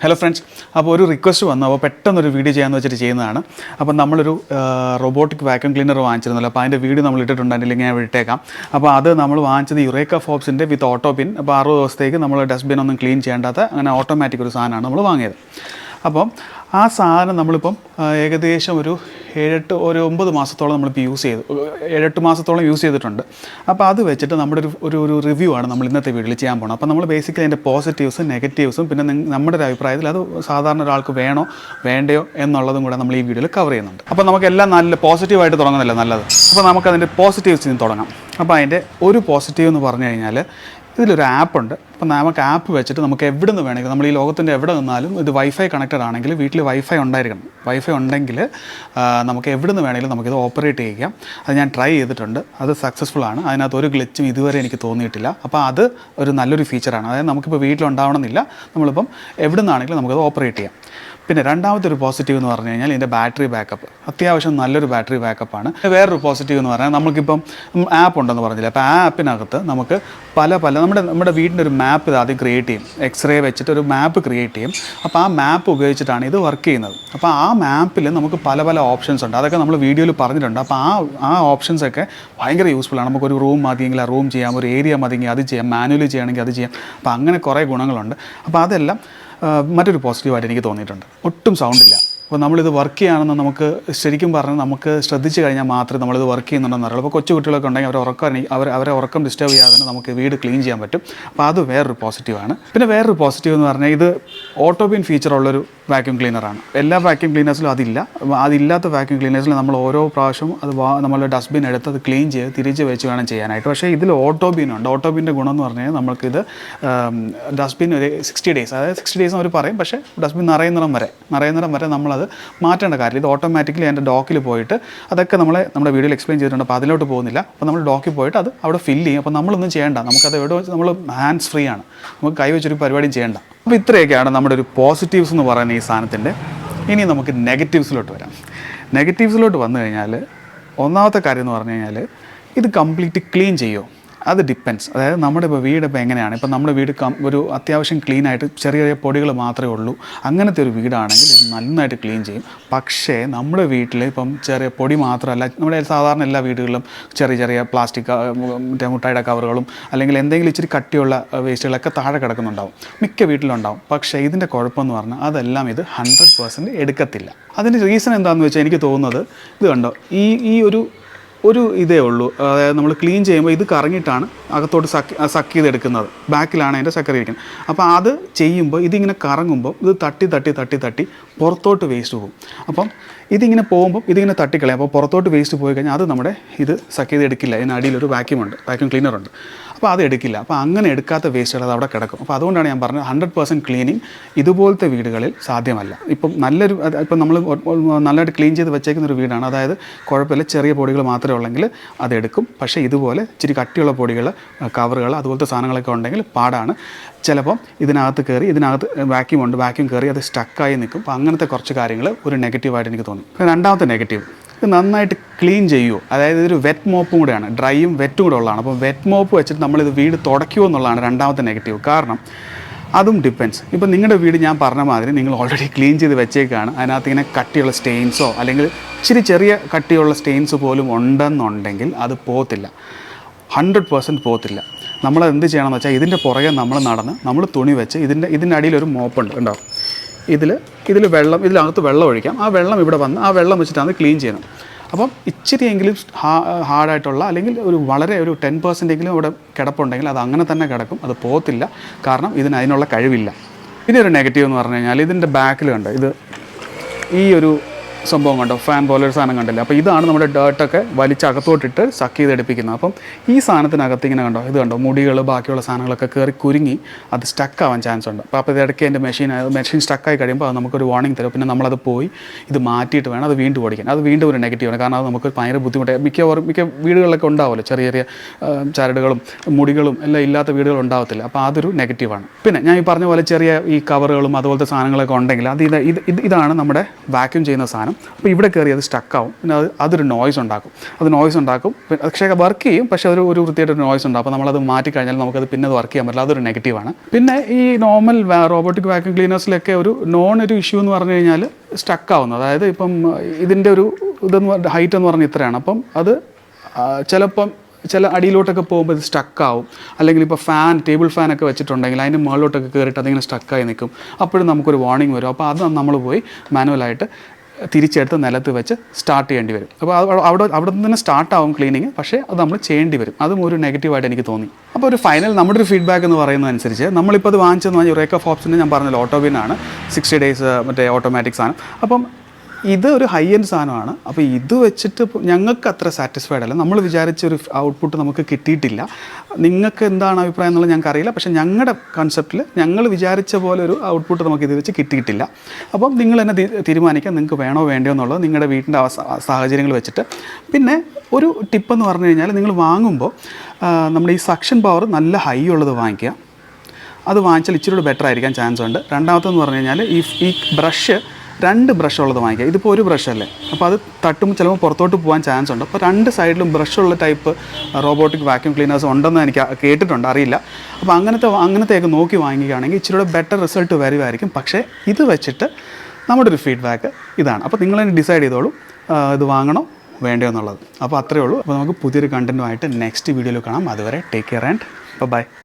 Hello friends, അപ്പോൾ ഒരു request വന്നു. അപ്പോൾ പെട്ടെന്നൊരു വീഡിയോ ചെയ്യാമെന്ന് വെച്ചിട്ട് ചെയ്യുന്നതാണ്. അപ്പോൾ നമ്മളൊരു റോബോട്ടിക് വാക്യൂം ക്ലീനർ വാങ്ങിച്ചിരുന്നല്ലോ. അപ്പോൾ അതിൻ്റെ വീഡിയോ നമ്മൾ ഇട്ടിട്ടുണ്ട്, അതിലേക്ക് ഞാൻ വിട്ടേക്കാം. അപ്പോൾ അത് നമ്മൾ വാങ്ങിച്ചത് യുറേക്ക ഫോബ്സിൻ്റെ വിത്ത് ഓട്ടോ പിൻ. അപ്പോൾ 60 ദിവസത്തേക്ക് നമ്മൾ ഡസ്റ്റ്ബിൻ ഒന്നും ക്ലീൻ ചെയ്യേണ്ടാത്ത അങ്ങനെ ഓട്ടോമാറ്റിക് ഒരു സാധനമാണ് നമ്മൾ വാങ്ങിയത്. അപ്പം ആ സാധനം നമ്മളിപ്പം ഏകദേശം ഒരു 9 മാസത്തോളം നമ്മളിപ്പോൾ യൂസ് ചെയ്തു, 7-8 മാസത്തോളം യൂസ് ചെയ്തിട്ടുണ്ട്. അപ്പോൾ അത് വെച്ചിട്ട് നമ്മുടെ ഒരു റിവ്യൂ ആണ് നമ്മൾ ഇന്നത്തെ വീഡിയോയിൽ ചെയ്യാൻ പോകുന്നത്. അപ്പോൾ നമ്മൾ ബേസിക്കലി അതിൻ്റെ പോസിറ്റീവ്സും നെഗറ്റീവ്സും പിന്നെ നമ്മുടെ ഒരു അഭിപ്രായത്തിൽ അത് സാധാരണ ഒരാൾക്ക് വേണോ വേണ്ടയോ എന്നുള്ളതും കൂടെ നമ്മൾ ഈ വീഡിയോയിൽ കവർ ചെയ്യുന്നുണ്ട്. അപ്പോൾ നമുക്കെല്ലാം നല്ല പോസിറ്റീവായിട്ട് തുടങ്ങുന്നില്ല നല്ലത്. അപ്പോൾ നമുക്കതിൻ്റെ പോസിറ്റീവ്സിൽ നിന്ന് തുടങ്ങാം. അപ്പോൾ അതിൻ്റെ ഒരു പോസിറ്റീവ് എന്ന് പറഞ്ഞു കഴിഞ്ഞാൽ ഇതിലൊരു ആപ്പുണ്ട്. അപ്പോൾ നമുക്ക് ആപ്പ് വെച്ചിട്ട് നമുക്ക് എവിടെ നിന്ന് വേണമെങ്കിൽ നമ്മൾ ഈ ലോകത്തിൻ്റെ എവിടെ നിന്നാലും ഇത് വൈഫൈ കണക്റ്റഡ് ആണെങ്കിൽ വീട്ടിൽ വൈഫൈ ഉണ്ടായിരിക്കണം. വൈഫൈ ഉണ്ടെങ്കിൽ നമുക്ക് എവിടെ നിന്ന് വേണമെങ്കിലും നമുക്കിത് ഓപ്പറേറ്റ് ചെയ്യാം. അത് ഞാൻ ട്രൈ ചെയ്തിട്ടുണ്ട്, അത് സക്സസ്ഫുൾ ആണ്. അതിനകത്ത് ഒരു ഗ്ലിച്ചും ഇതുവരെ എനിക്ക് തോന്നിയിട്ടില്ല. അപ്പോൾ അത് ഒരു നല്ലൊരു ഫീച്ചറാണ്. അതായത് നമുക്കിപ്പോൾ വീട്ടിലുണ്ടാവണമെന്നില്ല, നമ്മളിപ്പം എവിടെ നിന്നാണെങ്കിലും നമുക്കത് ഓപ്പറേറ്റ് ചെയ്യാം. പിന്നെ രണ്ടാമത്തെ ഒരു പോസിറ്റീവ് എന്ന് പറഞ്ഞു കഴിഞ്ഞാൽ ഇതിൻ്റെ ബാറ്ററി ബാക്കപ്പ് അത്യാവശ്യം നല്ലൊരു ബാറ്ററി ബാക്കപ്പാണ്. വേറൊരു പോസിറ്റീവ് എന്ന് പറഞ്ഞാൽ നമുക്കിപ്പം ആപ്പ് ഉണ്ടെന്ന് പറഞ്ഞില്ല. അപ്പോൾ ആ ആപ്പിനകത്ത് നമുക്ക് പല നമ്മുടെ വീടിൻ്റെ ഒരു മാപ്പ് ഇത് ആദ്യം ക്രിയേറ്റ് ചെയ്യും. എക്സ്റേ വെച്ചിട്ട് ഒരു മാപ്പ് ക്രിയേറ്റ് ചെയ്യും. അപ്പോൾ ആ മാപ്പ് ഉപയോഗിച്ചിട്ടാണ് ഇത് വർക്ക് ചെയ്യുന്നത്. അപ്പോൾ ആ മാപ്പിൽ നമുക്ക് പല ഓപ്ഷൻസ് ഉണ്ട്. അതൊക്കെ നമ്മൾ വീഡിയോയിൽ പറഞ്ഞിട്ടുണ്ട്. അപ്പോൾ ആ ഓപ്ഷൻസൊക്കെ ഭയങ്കര യൂസ്ഫുള്ളാണ്. നമുക്കൊരു റൂം മതിയെങ്കിൽ ആ റൂം ചെയ്യാം, ഒരു ഏരിയ മതിയെങ്കിൽ അത് ചെയ്യാം, മാനുവലി ചെയ്യുകയാണെങ്കിൽ അത് ചെയ്യാം. അപ്പോൾ അങ്ങനെ കുറേ ഗുണങ്ങളുണ്ട്. അപ്പോൾ അതെല്ലാം മറ്റൊരു പോസിറ്റീവായിട്ട് എനിക്ക് തോന്നിയിട്ടുണ്ട്. ഒട്ടും സൗണ്ടില്ല. അപ്പോൾ നമ്മളിത് വർക്ക് ചെയ്യുകയാണെന്ന് നമുക്ക് ശരിക്കും പറഞ്ഞാൽ നമുക്ക് ശ്രദ്ധിച്ച് കഴിഞ്ഞാൽ മാത്രമേ നമ്മളിത് വർക്ക് ചെയ്യുന്നുണ്ടെന്ന് അറിയുള്ളൂ. അപ്പോൾ കൊച്ചു കുട്ടികളൊക്കെ ഉണ്ടെങ്കിൽ അവരെ ഉറക്കം ഡിസ്റ്റർബ് ചെയ്യാതെ തന്നെ നമുക്ക് വീട് ക്ലീൻ ചെയ്യാൻ പറ്റും. അപ്പോൾ അത് വേറൊരു പോസിറ്റീവാണ്. പിന്നെ വേറൊരു പോസിറ്റീവ് എന്ന് പറഞ്ഞാൽ ഇത് ഓട്ടോബിൻ ഫീച്ചറുള്ളൊരു വാക്യൂം ക്ലീനറാണ്. എല്ലാ വാക്യൂം ക്ലീനേഴ്സിലും അതില്ലാത്ത വാക്യൂം ക്ലീനേഴ്സിൽ നമ്മൾ ഓരോ പ്രാവശ്യവും നമ്മൾ ഡസ്റ്റ്ബിൻ എടുത്ത് അത് ക്ലീൻ ചെയ്ത് തിരിച്ച് വെച്ച് വേണം ചെയ്യാനായിട്ട്. പക്ഷേ ഇതിൽ ഓട്ടോബിനുണ്ട്. ഓട്ടോബിൻ്റെ ഗുണം എന്ന് പറഞ്ഞാൽ നമുക്കിത് ഡസ്റ്റ്ബിൻ ഒരു 60 ഡേയ്സ്, അതായത് 60 ഡേയ്സ് അവർ പറയും. പക്ഷേ ഡസ്റ്റ്ബിൻ നിറയുന്നിടം വരെ നമ്മളത് മാറ്റേണ്ട കാര്യം. ഇത് ഓട്ടോമാറ്റിക്കലി അതിൻ്റെ ഡോക്കിൽ പോയിട്ട് അതൊക്കെ നമ്മുടെ വീഡിയോയിൽ എക്സ്പ്ലെയിൻ ചെയ്തിട്ടുണ്ട്. അപ്പോൾ അതിലോട്ട് പോകുന്നില്ല. അപ്പോൾ നമ്മൾ ഡോക്കിൽ പോയിട്ട് അത് അവിടെ ഫില്ല് ചെയ്യും. അപ്പോൾ നമ്മളൊന്നും ചെയ്യേണ്ട, നമുക്കത് എവിടെ വെച്ച് നമ്മൾ ഹാൻഡ്സ് ഫ്രീ ആണ്, നമുക്ക് കൈവച്ചൊരു പരിപാടിയും ചെയ്യേണ്ട. അപ്പോൾ ഇത്രയൊക്കെയാണ് നമ്മുടെ ഒരു പോസിറ്റീവ്സ് എന്ന് പറയുന്ന ഈ സാധനത്തിൻ്റെ. ഇനി നമുക്ക് നെഗറ്റീവ്സിലോട്ട് വരാം. നെഗറ്റീവ്സിലോട്ട് വന്നു കഴിഞ്ഞാൽ ഒന്നാമത്തെ കാര്യം എന്ന് പറഞ്ഞു കഴിഞ്ഞാൽ ഇത് കംപ്ലീറ്റ് ക്ലീൻ ചെയ്യുമോ? അത് ഡിപ്പെൻസ്. അതായത് നമ്മുടെ ഇപ്പോൾ വീടിപ്പോൾ എങ്ങനെയാണ്, ഇപ്പോൾ നമ്മുടെ വീട് ഒരു അത്യാവശ്യം ക്ലീനായിട്ട് ചെറിയ പൊടികൾ മാത്രമേ ഉള്ളൂ, അങ്ങനത്തെ ഒരു വീടാണെങ്കിൽ ഇത് നന്നായിട്ട് ക്ലീൻ ചെയ്യും. പക്ഷേ നമ്മുടെ വീട്ടിൽ ഇപ്പം ചെറിയ പൊടി മാത്രമല്ല, നമ്മുടെ സാധാരണ എല്ലാ വീടുകളിലും ചെറിയ പ്ലാസ്റ്റിക് മുട്ടായിയുടെ കവറുകളും അല്ലെങ്കിൽ എന്തെങ്കിലും ഇച്ചിരി കട്ടിയുള്ള വേസ്റ്റുകളൊക്കെ താഴെ കിടക്കുന്നുണ്ടാവും, മിക്ക വീട്ടിലുണ്ടാവും. പക്ഷേ ഇതിൻ്റെ കുഴപ്പമെന്ന് പറഞ്ഞാൽ അതെല്ലാം ഇത് 100% എടുക്കത്തില്ല. അതിൻ്റെ റീസൺ എന്താണെന്ന് വെച്ചാൽ എനിക്ക് തോന്നുന്നത് ഇത് കണ്ടോ, ഈ ഒരു ഇതേ ഉള്ളൂ. അതായത് നമ്മൾ ക്ലീൻ ചെയ്യുമ്പോൾ ഇത് കറങ്ങിയിട്ടാണ് അകത്തോട്ട് സക്ക് ചെയ്തെടുക്കുന്നത്. ബാക്കിലാണ് അതിൻ്റെ ചക്കര ഇരിക്കുന്നത്. അപ്പോൾ അത് ചെയ്യുമ്പോൾ ഇതിങ്ങനെ കറങ്ങുമ്പോൾ ഇത് തട്ടി പുറത്തോട്ട് വേസ്റ്റ് പോകും. അപ്പം ഇതിങ്ങനെ പോകുമ്പോൾ ഇതിങ്ങനെ തട്ടിക്കളയും. അപ്പോൾ പുറത്തോട്ട് വേസ്റ്റ് പോയി കഴിഞ്ഞാൽ അത് നമ്മുടെ ഇത് സക്ക് ചെയ്തെടുക്കില്ല. ഇതിനടിയിലൊരു വാക്യൂം ക്ലീനറുണ്ട്. അപ്പോൾ അത് എടുക്കില്ല. അപ്പോൾ അങ്ങനെ എടുക്കാത്ത വേസ്റ്റുകൾ അത് അവിടെ കിടക്കും. അപ്പോൾ അതുകൊണ്ടാണ് ഞാൻ പറഞ്ഞത് 100% ക്ലീനിങ് ഇതുപോലത്തെ വീടുകളിൽ സാധ്യമല്ല. ഇപ്പം നമ്മൾ നല്ലതായിട്ട് ക്ലീൻ ചെയ്ത് വെച്ചേക്കുന്ന ഒരു വീടാണ്, അതായത് കുഴപ്പമില്ല, ചെറിയ പൊടികൾ മാത്രമേ ഉള്ളെങ്കിൽ അതെടുക്കും. പക്ഷേ ഇതുപോലെ ഇച്ചിരി കട്ടിയുള്ള പൊടികൾ, കവറുകൾ, അതുപോലത്തെ സാധനങ്ങളൊക്കെ ഉണ്ടെങ്കിൽ പാടാണ്. ചിലപ്പം ഇതിനകത്ത് വാക്യൂം കയറി അത് സ്റ്റക്കായി നിൽക്കും. അപ്പോൾ അങ്ങനത്തെ കുറച്ച് കാര്യങ്ങൾ ഒരു നെഗറ്റീവായിട്ട് എനിക്ക് തോന്നി. രണ്ടാമത്തെ നെഗറ്റീവ്, ഇത് നന്നായിട്ട് ക്ലീൻ ചെയ്യുമോ? അതായത് ഇതൊരു വെറ്റ് മോപ്പും കൂടെയാണ്, ഡ്രൈയും വെറ്റും കൂടെ ഉള്ളതാണ്. അപ്പോൾ വെറ്റ് മോപ്പ് വെച്ചിട്ട് നമ്മളിത് വീട് തുടയ്ക്കുമോ എന്നുള്ളതാണ് രണ്ടാമത്തെ നെഗറ്റീവ്. കാരണം അതും ഡിപ്പെൻസ്. ഇപ്പോൾ നിങ്ങളുടെ വീട് ഞാൻ പറഞ്ഞ മാതിരി നിങ്ങൾ ഓൾറെഡി ക്ലീൻ ചെയ്ത് വെച്ചേക്കാണ്, അതിനകത്ത് ഇങ്ങനെ കട്ടിയുള്ള സ്റ്റെയിൻസോ അല്ലെങ്കിൽ ഇച്ചിരി ചെറിയ കട്ടിയുള്ള സ്റ്റെയിൻസ് പോലും ഉണ്ടെന്നുണ്ടെങ്കിൽ അത് പോകത്തില്ല, 100% പോകത്തില്ല. നമ്മളത് എന്ത് ചെയ്യണമെന്ന് വെച്ചാൽ ഇതിൻ്റെ പുറകെ നമ്മൾ തുണി വെച്ച് ഇതിൻ്റെ അടിയിലൊരു മോപ്പുണ്ട്, ഉണ്ടാവും. ഇതിനകത്ത് വെള്ളം ഒഴിക്കാം. ആ വെള്ളം ഇവിടെ വന്ന് ആ വെള്ളം വെച്ചിട്ടാണ് ക്ലീൻ ചെയ്യുന്നത്. അപ്പം ഇച്ചിരിയെങ്കിലും ഹാർഡായിട്ടുള്ള അല്ലെങ്കിൽ ഒരു 10% ഇവിടെ കിടപ്പുണ്ടെങ്കിൽ അത് അങ്ങനെ തന്നെ കിടക്കും, അത് പോകത്തില്ല. കാരണം അതിനുള്ള കഴിവില്ല. പിന്നെ ഒരു നെഗറ്റീവ് എന്ന് പറഞ്ഞു കഴിഞ്ഞാൽ ഇതിൻ്റെ ബാക്കിൽ കണ്ടോ, ഈ ഒരു സംഭവം കണ്ടോ, ഫാൻ പോലൊരു സാധനം കണ്ടില്ല. അപ്പോൾ ഇതാണ് നമ്മുടെ ഡേർട്ടൊക്കെ വലിച്ചകത്തോട്ടിട്ട് സക്ക് ചെയ്തെടുപ്പിക്കുന്നത്. അപ്പം ഈ സാധനത്തിനകത്ത് ഇങ്ങനെ കണ്ടോ, ഇത് കണ്ടോ, മുടികൾ ബാക്കിയുള്ള സാധനങ്ങളൊക്കെ കയറി കുരുങ്ങി അത് സ്റ്റക്കാവാൻ ചാൻസ് ഉണ്ട്. അപ്പോൾ ഇതിടയ്ക്ക് എൻ്റെ മെഷീൻ സ്റ്റക്കായി കഴിയുമ്പോൾ അത് നമുക്കൊരു വാർണിംഗ് തരും. പിന്നെ നമ്മളത് പോയി ഇത് മാറ്റിയിട്ട് വേണം അത് വീണ്ടും ഓടിക്കാൻ. അത് വീണ്ടും ഒരു നെഗറ്റീവാണ്. കാരണം അത് നമുക്ക് ഭയങ്കര ബുദ്ധിമുട്ടായി. മിക്ക വീടുകളിലൊക്കെ ഉണ്ടാവുമല്ലോ ചെറിയ ചരടുകളും മുടികളും എല്ലാം ഇല്ലാത്ത വീടുകൾ ഉണ്ടാവത്തില്ല. അപ്പോൾ അതൊരു നെഗറ്റീവാണ്. പിന്നെ ഞാൻ ഈ പറഞ്ഞ പോലെ ചെറിയ ഈ കവറുകളും അതുപോലത്തെ സാധനങ്ങളൊക്കെ ഉണ്ടെങ്കിൽ ഇതാണ് നമ്മുടെ വാക്യൂം ചെയ്യുന്ന സാധനം. അപ്പോൾ ഇവിടെ കയറി അത് സ്റ്റക്കാവും. പിന്നെ അതൊരു നോയ്സ് ഉണ്ടാക്കും. പക്ഷേ വർക്ക് ചെയ്യും, പക്ഷേ ഒരു വൃത്തിയായിട്ടൊരു നോയ്സ് ഉണ്ടാകും. അപ്പോൾ നമ്മളത് മാറ്റിക്കഴിഞ്ഞാൽ നമുക്കത് പിന്നെ അത് വർക്ക് ചെയ്യാൻ പറ്റില്ല. അതൊരു നെഗറ്റീവാണ്. പിന്നെ ഈ നോർമൽ റോബോട്ടിക് വാക്യൂം ക്ലീനേഴ്സിലൊക്കെ ഒരു ഇഷ്യൂ എന്ന് പറഞ്ഞു കഴിഞ്ഞാൽ സ്റ്റക്കാവുന്നു. അതായത് ഇപ്പം ഇതിൻ്റെ ഇതെന്ന് ഹൈറ്റ് എന്ന് പറഞ്ഞാൽ ഇത്രയാണ്. അപ്പം അത് ചിലപ്പം ചില അടിയിലോട്ടൊക്കെ പോകുമ്പോൾ ഇത് സ്റ്റക്കാവും. അല്ലെങ്കിൽ ഇപ്പോൾ ടേബിൾ ഫാനൊക്കെ വെച്ചിട്ടുണ്ടെങ്കിൽ അതിൻ്റെ മുകളിലോട്ടൊക്കെ കയറിയിട്ട് അതിങ്ങനെ സ്റ്റക്കായി നിൽക്കും. അപ്പോഴും നമുക്കൊരു വാർണിംഗ് വരും. അപ്പോൾ അത് നമ്മൾ പോയി മാനുവലായിട്ട് തിരിച്ചെടുത്ത് നിലത്ത് വെച്ച് സ്റ്റാർട്ട് ചെയ്യേണ്ടി വരും. അപ്പോൾ അവിടെ നിന്ന് തന്നെ സ്റ്റാർട്ടാവും ക്ലീനിങ്, പക്ഷേ അത് നമ്മൾ ചെയ്യേണ്ടി വരും. അതും ഒരു നെഗറ്റീവായിട്ട് എനിക്ക് തോന്നി. അപ്പോൾ ഒരു ഫൈനൽ നമ്മുടെ ഒരു ഫീഡ്ബാക്ക് എന്ന് പറയുന്നതനുസരിച്ച് നമ്മളിപ്പോൾ അത് വാങ്ങിച്ചെന്ന് പറഞ്ഞാൽ യുറേക്ക ഫോബ്സിൻ്റെ ഞാൻ പറഞ്ഞല്ലോ ഓട്ടോബിനാണ്, 60 days മറ്റേ ഓട്ടോമാറ്റിക് സാധനം. അപ്പം ഇത് ഒരു ഹൈ എൻഡ് സാധനമാണ്. അപ്പോൾ ഇത് വെച്ചിട്ട് ഞങ്ങൾക്ക് അത്ര സാറ്റിസ്ഫൈഡ് അല്ല. നമ്മൾ വിചാരിച്ച ഒരു ഔട്ട്പുട്ട് നമുക്ക് കിട്ടിയിട്ടില്ല. നിങ്ങൾക്ക് എന്താണ് അഭിപ്രായം എന്നുള്ളത് ഞങ്ങൾക്കറിയില്ല. പക്ഷേ ഞങ്ങളുടെ കൺസെപ്റ്റിൽ ഞങ്ങൾ വിചാരിച്ച പോലെ ഒരു ഔട്ട്പുട്ട് നമുക്ക് ഇത് വെച്ച് കിട്ടിയിട്ടില്ല. അപ്പം നിങ്ങൾ തന്നെ തീരുമാനിക്കാം നിങ്ങൾക്ക് വേണോ വേണ്ടയോ എന്നുള്ളത് നിങ്ങളുടെ വീട്ടിൻ്റെ സാഹചര്യങ്ങൾ വെച്ചിട്ട്. പിന്നെ ഒരു ടിപ്പെന്ന് പറഞ്ഞു കഴിഞ്ഞാൽ നിങ്ങൾ വാങ്ങുമ്പോൾ നമ്മുടെ ഈ സക്ഷൻ പവർ നല്ല ഹൈ ഉള്ളത് വാങ്ങിക്കുക. അത് വാങ്ങിച്ചാൽ ഇച്ചിരി കൂടെ ബെറ്റർ ആയിരിക്കാൻ ചാൻസ് ഉണ്ട്. രണ്ടാമത്തെന്ന് പറഞ്ഞു കഴിഞ്ഞാൽ ഈ ബ്രഷ് 2 ബ്രഷ് ഉള്ളത് വാങ്ങിക്കുക. ഇതിപ്പോൾ ഒരു ബ്രഷ് അല്ലേ, അപ്പോൾ അത് തട്ടുമ്പോൾ ചിലപ്പോൾ പുറത്തോട്ട് പോകാൻ ചാൻസ് ഉണ്ട്. അപ്പോൾ 2 സൈഡിലും ബ്രഷുള്ള ടൈപ്പ് റോബോട്ടിക് വാക്യൂം ക്ലീനേഴ്സ് ഉണ്ടെന്ന് എനിക്ക് കേട്ടിട്ടുണ്ട്, അറിയില്ല. അപ്പോൾ അങ്ങനത്തെയൊക്കെ നോക്കി വാങ്ങിക്കുകയാണെങ്കിൽ ഇച്ചിരി കൂടെ ബെറ്റർ റിസൾട്ട് വരുമായിരിക്കും. പക്ഷേ ഇത് വെച്ചിട്ട് നമ്മുടെ ഒരു ഫീഡ്ബാക്ക് ഇതാണ്. അപ്പോൾ നിങ്ങൾ തന്നെ ഡിസൈഡ് ചെയ്തോളൂ ഇത് വാങ്ങണോ വേണ്ടയോ എന്നുള്ളത്. അപ്പോൾ അത്രയേ ഉള്ളൂ. അപ്പോൾ നമുക്ക് പുതിയൊരു കണ്ടൻറ്റുമായിട്ട് നെക്സ്റ്റ് വീഡിയോയിൽ കാണാം. അതുവരെ ടേക്ക് കെയർ ആൻഡ് ബൈ.